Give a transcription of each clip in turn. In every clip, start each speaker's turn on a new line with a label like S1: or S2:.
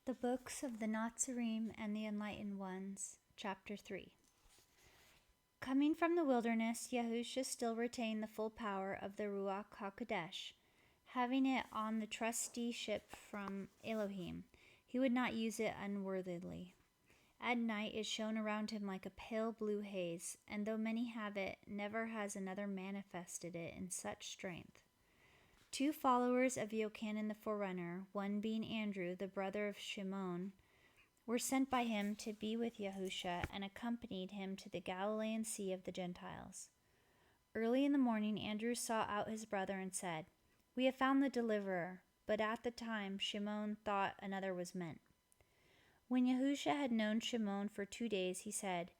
S1: The Books of the Natsarim and the Enlightened Ones, Chapter 3. Coming from the wilderness, Yahusha still retained the full power of the Ruach HaKodesh. Having it on the trusteeship from Elohim, he would not use it unworthily. At night it shone around him like a pale blue haze, and though many have it, never has another manifested it in such strength. 2 followers of Yochanan the Forerunner, one being Andrew, the brother of Shimon, were sent by him to be with Yahusha and accompanied him to the Galilean Sea of the Gentiles. Early in the morning, Andrew sought out his brother and said, "We have found the deliverer," but at the time Shimon thought another was meant. When Yahusha had known Shimon for 2 days, he said,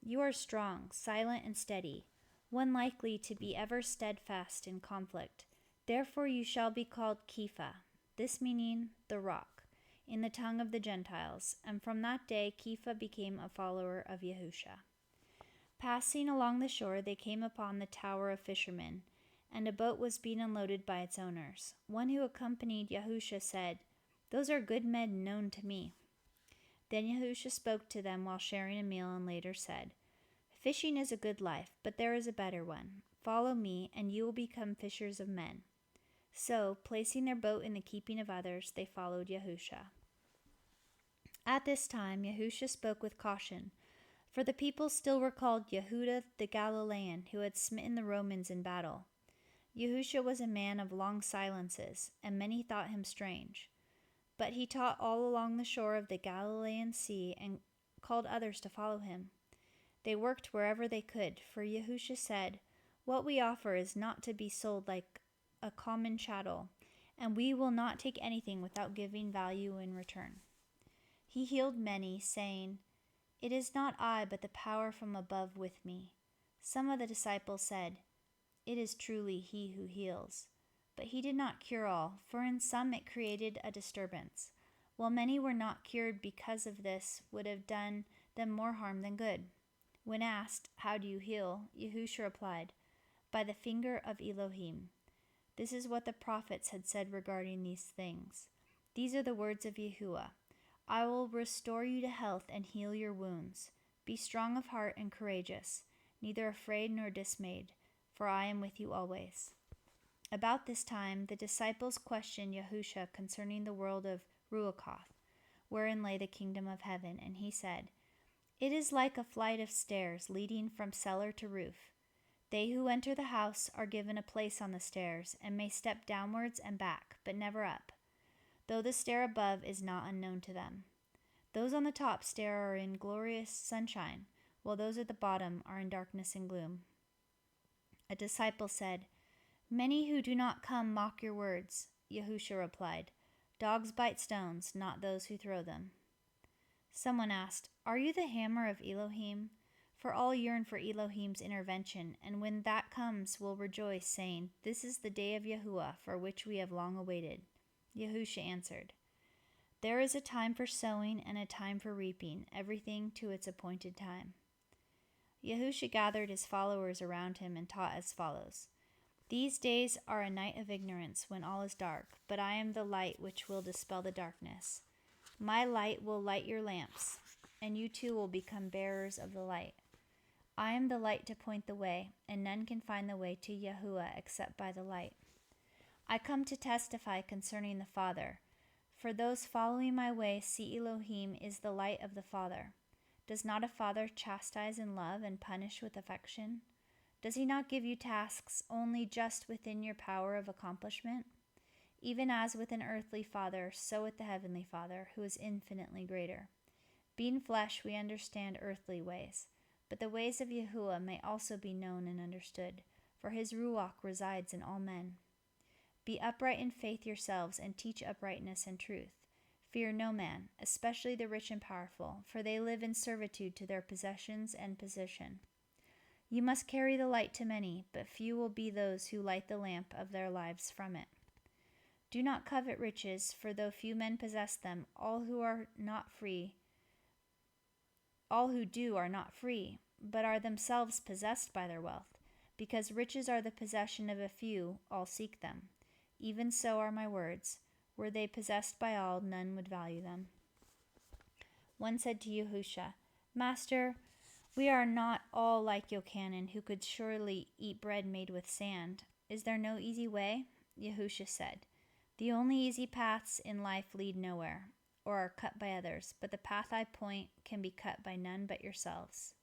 S1: "You are strong, silent, and steady, one likely to be ever steadfast in conflict. Therefore you shall be called Kepha," this meaning the rock, in the tongue of the Gentiles, and from that day Kepha became a follower of Yahusha. Passing along the shore, they came upon the tower of fishermen, and a boat was being unloaded by its owners. One who accompanied Yahusha said, "Those are good men known to me." Then Yahusha spoke to them while sharing a meal and later said, "Fishing is a good life, but there is a better one. Follow me, and you will become fishers of men." So, placing their boat in the keeping of others, they followed Yahusha. At this time, Yahusha spoke with caution, for the people still recalled Yehuda the Galilean, who had smitten the Romans in battle. Yahusha was a man of long silences, and many thought him strange. But he taught all along the shore of the Galilean Sea and called others to follow him. They worked wherever they could, for Yahusha said, "What we offer is not to be sold like a common chattel, and we will not take anything without giving value in return." He healed many, saying, "It is not I, but the power from above with me." Some of the disciples said, "It is truly he who heals." But he did not cure all, for in some it created a disturbance, while many were not cured because of this would have done them more harm than good. When asked, "How do you heal?" Yahusha replied, "By the finger of Elohim." This is what the prophets had said regarding these things. These are the words of Yahuwah: "I will restore you to health and heal your wounds. Be strong of heart and courageous, neither afraid nor dismayed, for I am with you always." About this time, the disciples questioned Yahusha concerning the world of Ruachoth, wherein lay the kingdom of heaven, and he said, "It is like a flight of stairs leading from cellar to roof. They who enter the house are given a place on the stairs, and may step downwards and back, but never up, though the stair above is not unknown to them. Those on the top stair are in glorious sunshine, while those at the bottom are in darkness and gloom." A disciple said, "Many who do not come mock your words." Yahusha replied, "Dogs bite stones, not those who throw them." Someone asked, "Are you the hammer of Elohim?" For all yearn for Elohim's intervention, and when that comes will rejoice, saying, "This is the day of Yahuwah, for which we have long awaited." Yahusha answered, "There is a time for sowing and a time for reaping, everything to its appointed time." Yahusha gathered his followers around him and taught as follows: "These days are a night of ignorance, when all is dark, but I am the light which will dispel the darkness. My light will light your lamps, and you too will become bearers of the light. I am the light to point the way, and none can find the way to Yahuwah except by the light. I come to testify concerning the Father, for those following my way see Elohim is the light of the Father. Does not a father chastise in love and punish with affection? Does he not give you tasks only just within your power of accomplishment? Even as with an earthly father, so with the heavenly Father, who is infinitely greater. Being flesh, we understand earthly ways, but the ways of Yahuwah may also be known and understood, for his Ruach resides in all men. Be upright in faith yourselves, and teach uprightness and truth. Fear no man, especially the rich and powerful, for they live in servitude to their possessions and position. You must carry the light to many, but few will be those who light the lamp of their lives from it. Do not covet riches, for though few men possess them, all who do are not free, but are themselves possessed by their wealth. Because riches are the possession of a few, all seek them. Even so are my words. Were they possessed by all, none would value them. One said to Yahusha, Master, we are not all like Yochanan, who could surely eat bread made with sand. Is there no easy way? Yahusha said, The only easy paths in life lead nowhere, or are cut by others, but the path I point can be cut by none but yourselves.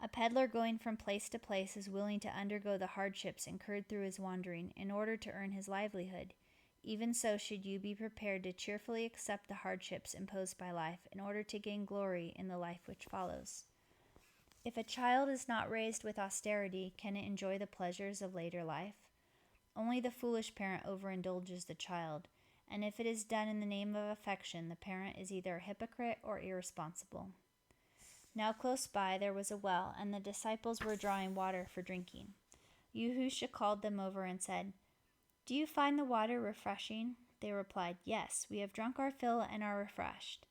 S1: A peddler going from place to place is willing to undergo the hardships incurred through his wandering in order to earn his livelihood. Even so should you be prepared to cheerfully accept the hardships imposed by life in order to gain glory in the life which follows. If a child is not raised with austerity, can it enjoy the pleasures of later life? Only the foolish parent overindulges the child, and if it is done in the name of affection, the parent is either a hypocrite or irresponsible. Now close by there was a well, and the disciples were drawing water for drinking. Yahusha called them over and said, Do you find the water refreshing? They replied, Yes, we have drunk our fill and are refreshed.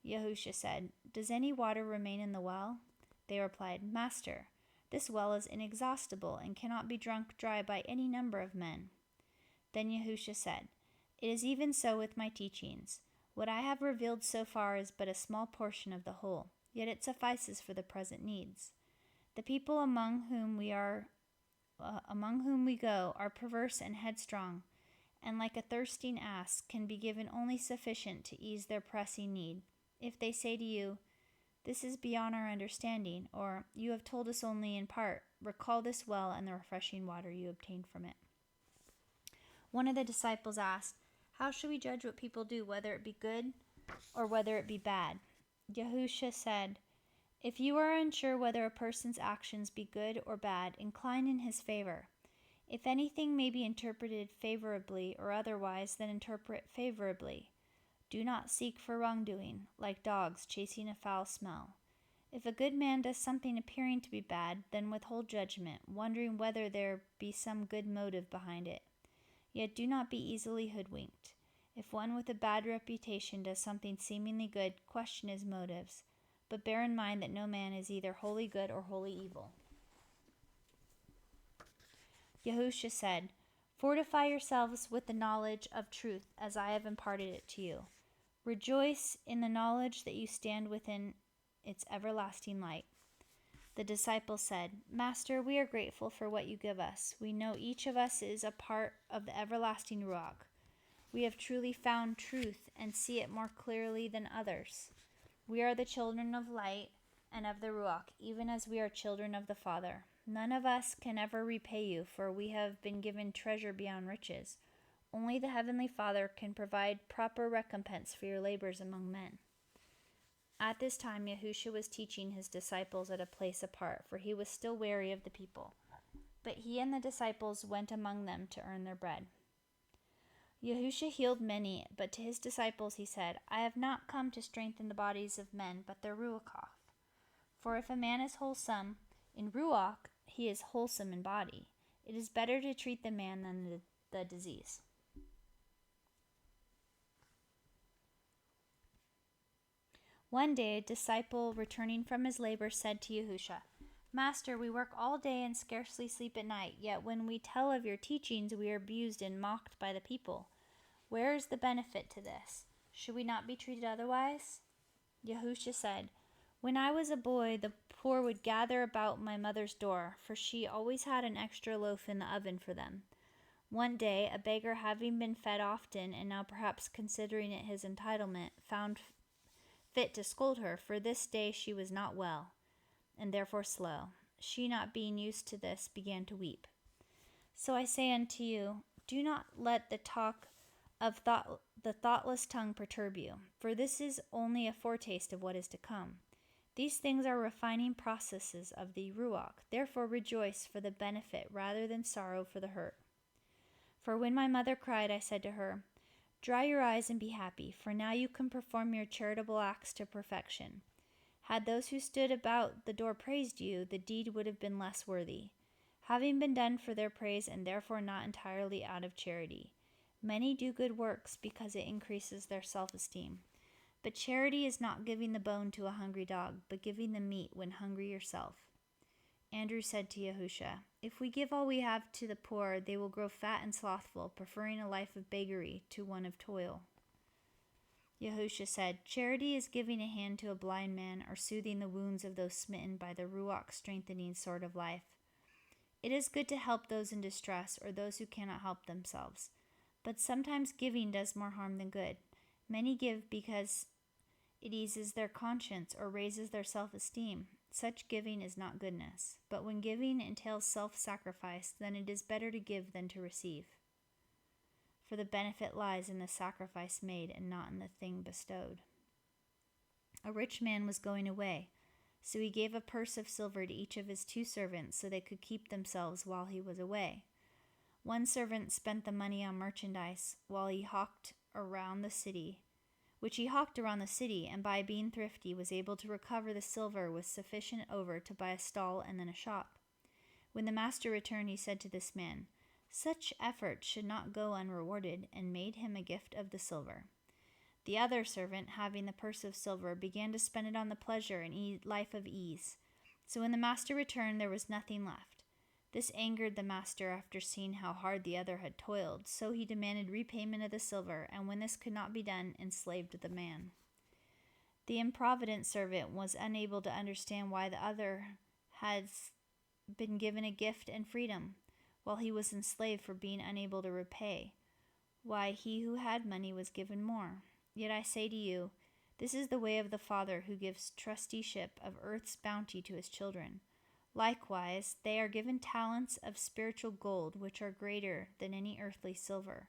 S1: Yahusha said, Does any water remain in the well? They replied, Master, this well is inexhaustible and cannot be drunk dry by any number of men. Then Yahusha said, It is even so with my teachings. What I have revealed so far is but a small portion of the whole, yet it suffices for the present needs. The people among whom we go are perverse and headstrong, and like a thirsting ass can be given only sufficient to ease their pressing need. If they say to you, This is beyond our understanding, or You have told us only in part, recall this well and the refreshing water you obtained from it. One of the disciples asked, How should we judge what people do, whether it be good or whether it be bad? Yahusha said, If you are unsure whether a person's actions be good or bad, incline in his favor. If anything may be interpreted favorably or otherwise, then interpret favorably. Do not seek for wrongdoing, like dogs chasing a foul smell. If a good man does something appearing to be bad, then withhold judgment, wondering whether there be some good motive behind it. Yet do not be easily hoodwinked. If one with a bad reputation does something seemingly good, question his motives, but bear in mind that no man is either wholly good or wholly evil. Yahusha said, Fortify yourselves with the knowledge of truth as I have imparted it to you. Rejoice in the knowledge that you stand within its everlasting light. The disciples said, Master, we are grateful for what you give us. We know each of us is a part of the everlasting Ruach. We have truly found truth and see it more clearly than others. We are the children of light and of the Ruach, even as we are children of the Father. None of us can ever repay you, for we have been given treasure beyond riches. Only the Heavenly Father can provide proper recompense for your labors among men. At this time, Yahusha was teaching his disciples at a place apart, for he was still wary of the people. But he and the disciples went among them to earn their bread. Yahusha healed many, but to his disciples he said, I have not come to strengthen the bodies of men, but their ruach. For if a man is wholesome in ruach, he is wholesome in body. It is better to treat the man than the disease. One day, a disciple returning from his labor said to Yahusha, Master, we work all day and scarcely sleep at night, yet when we tell of your teachings, we are abused and mocked by the people. Where is the benefit to this? Should we not be treated otherwise? Yahusha said, When I was a boy, the poor would gather about my mother's door, for she always had an extra loaf in the oven for them. One day, a beggar, having been fed often, and now perhaps considering it his entitlement, found fit to scold her, for this day she was not well, and therefore slow. She, not being used to this, began to weep. So I say unto you, do not let the talk of the thoughtless tongue perturb you, for this is only a foretaste of what is to come. These things are refining processes of the Ruach. Therefore rejoice for the benefit rather than sorrow for the hurt. For when my mother cried, I said to her, Dry your eyes and be happy, for now you can perform your charitable acts to perfection. Had those who stood about the door praised you, the deed would have been less worthy, having been done for their praise and therefore not entirely out of charity. Many do good works because it increases their self-esteem. But charity is not giving the bone to a hungry dog, but giving the meat when hungry yourself. Andrew said to Yahusha, If we give all we have to the poor, they will grow fat and slothful, preferring a life of beggary to one of toil. Yahusha said, "Charity is giving a hand to a blind man or soothing the wounds of those smitten by the Ruach strengthening sword of life. It is good to help those in distress or those who cannot help themselves. But sometimes giving does more harm than good. Many give because it eases their conscience or raises their self-esteem. Such giving is not goodness. But when giving entails self-sacrifice, then it is better to give than to receive. For the benefit lies in the sacrifice made and not in the thing bestowed." A rich man was going away, so he gave a purse of silver to each of his 2 servants so they could keep themselves while he was away. One servant spent the money on merchandise while he hawked around the city, and by being thrifty was able to recover the silver with sufficient over to buy a stall and then a shop. When the master returned, he said to this man, "Such effort should not go unrewarded," and made him a gift of the silver. The other servant, having the purse of silver, began to spend it on the pleasure and life of ease. So when the master returned, there was nothing left. This angered the master after seeing how hard the other had toiled, so he demanded repayment of the silver, and when this could not be done, enslaved the man. The improvident servant was unable to understand why the other had been given a gift and freedom, while he was enslaved for being unable to repay, why he who had money was given more. Yet I say to you, this is the way of the Father who gives trusteeship of earth's bounty to his children. Likewise, they are given talents of spiritual gold, which are greater than any earthly silver.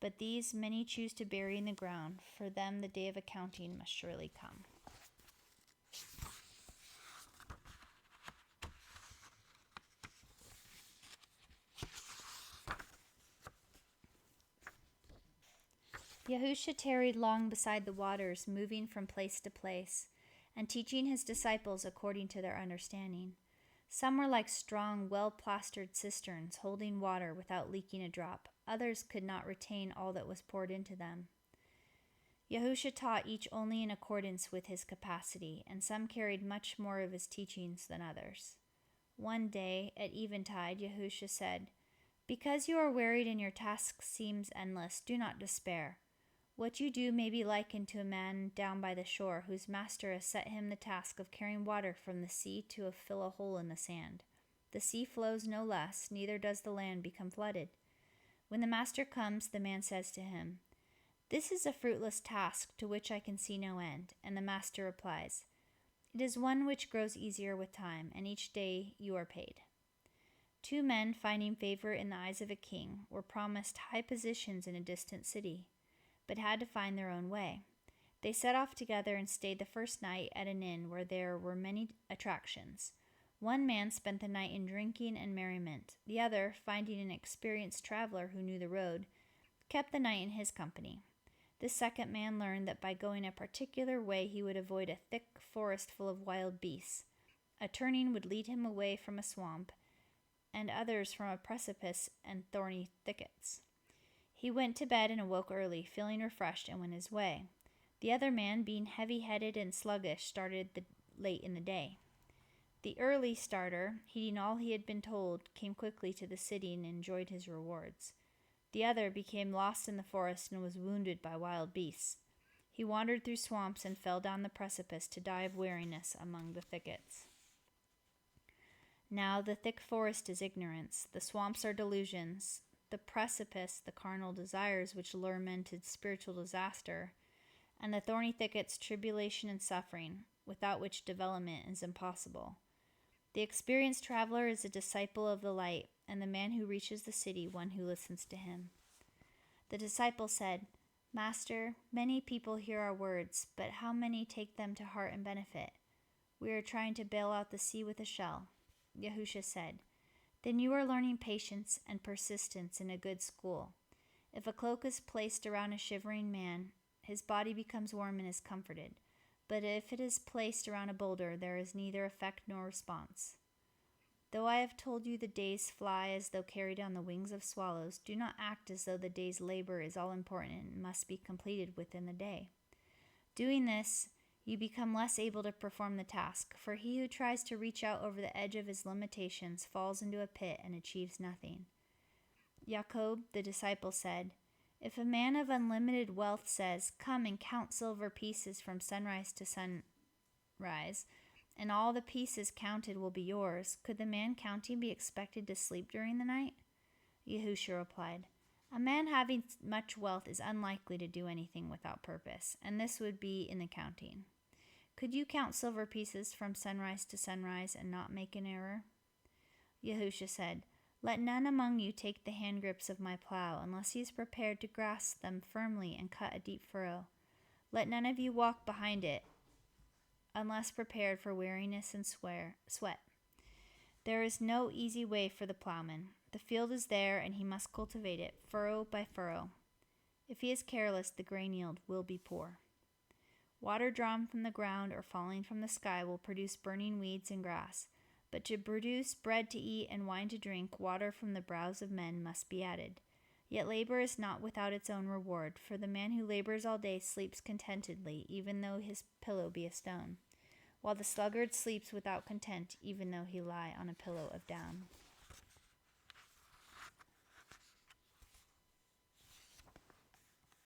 S1: But these many choose to bury in the ground. For them the day of accounting must surely come. Yahusha tarried long beside the waters, moving from place to place, and teaching his disciples according to their understanding. Some were like strong, well-plastered cisterns, holding water without leaking a drop. Others could not retain all that was poured into them. Yahusha taught each only in accordance with his capacity, and some carried much more of his teachings than others. One day, at eventide, Yahusha said, "Because you are wearied and your task seems endless, do not despair. What you do may be likened to a man down by the shore, whose master has set him the task of carrying water from the sea to fill a hole in the sand. The sea flows no less, neither does the land become flooded. When the master comes, the man says to him, 'This is a fruitless task to which I can see no end.' And the master replies, 'It is one which grows easier with time, and each day you are paid.' 2 men, finding favor in the eyes of a king, were promised high positions in a distant city, but had to find their own way. They set off together and stayed the first night at an inn where there were many attractions. One man spent the night in drinking and merriment. The other, finding an experienced traveler who knew the road, kept the night in his company. This second man learned that by going a particular way he would avoid a thick forest full of wild beasts. A turning would lead him away from a swamp, and others from a precipice and thorny thickets. He went to bed and awoke early, feeling refreshed, and went his way. The other man, being heavy-headed and sluggish, started late in the day. The early starter, heeding all he had been told, came quickly to the city and enjoyed his rewards. The other became lost in the forest and was wounded by wild beasts. He wandered through swamps and fell down the precipice to die of weariness among the thickets. Now the thick forest is ignorance, the swamps are delusions, the precipice the carnal desires which lure men to spiritual disaster, and the thorny thickets tribulation and suffering, without which development is impossible. The experienced traveler is a disciple of the light, and the man who reaches the city one who listens to him. The disciple said, "Master, many people hear our words, but how many take them to heart and benefit? We are trying to bail out the sea with a shell." Yahusha said, "Then you are learning patience and persistence in a good school. If a cloak is placed around a shivering man, his body becomes warm and is comforted. But if it is placed around a boulder, there is neither effect nor response. Though I have told you the days fly as though carried on the wings of swallows, do not act as though the day's labor is all important and must be completed within the day. Doing this, you become less able to perform the task, for he who tries to reach out over the edge of his limitations falls into a pit and achieves nothing." Jacob, the disciple, said, If a man of unlimited wealth says, "Come and count silver pieces from sunrise to sunrise, and all the pieces counted will be yours," could the man counting be expected to sleep during the night? Yahusha replied, "A man having much wealth is unlikely to do anything without purpose, and this would be in the counting. Could you count silver pieces from sunrise to sunrise and not make an error?" Yahusha said, "Let none among you take the hand grips of my plow unless he is prepared to grasp them firmly and cut a deep furrow. Let none of you walk behind it unless prepared for weariness and sweat. There is no easy way for the plowman. The field is there, and he must cultivate it, furrow by furrow. If he is careless, the grain yield will be poor. Water drawn from the ground or falling from the sky will produce burning weeds and grass. But to produce bread to eat and wine to drink, water from the brows of men must be added. Yet labor is not without its own reward, for the man who labors all day sleeps contentedly, even though his pillow be a stone, while the sluggard sleeps without content, even though he lie on a pillow of down."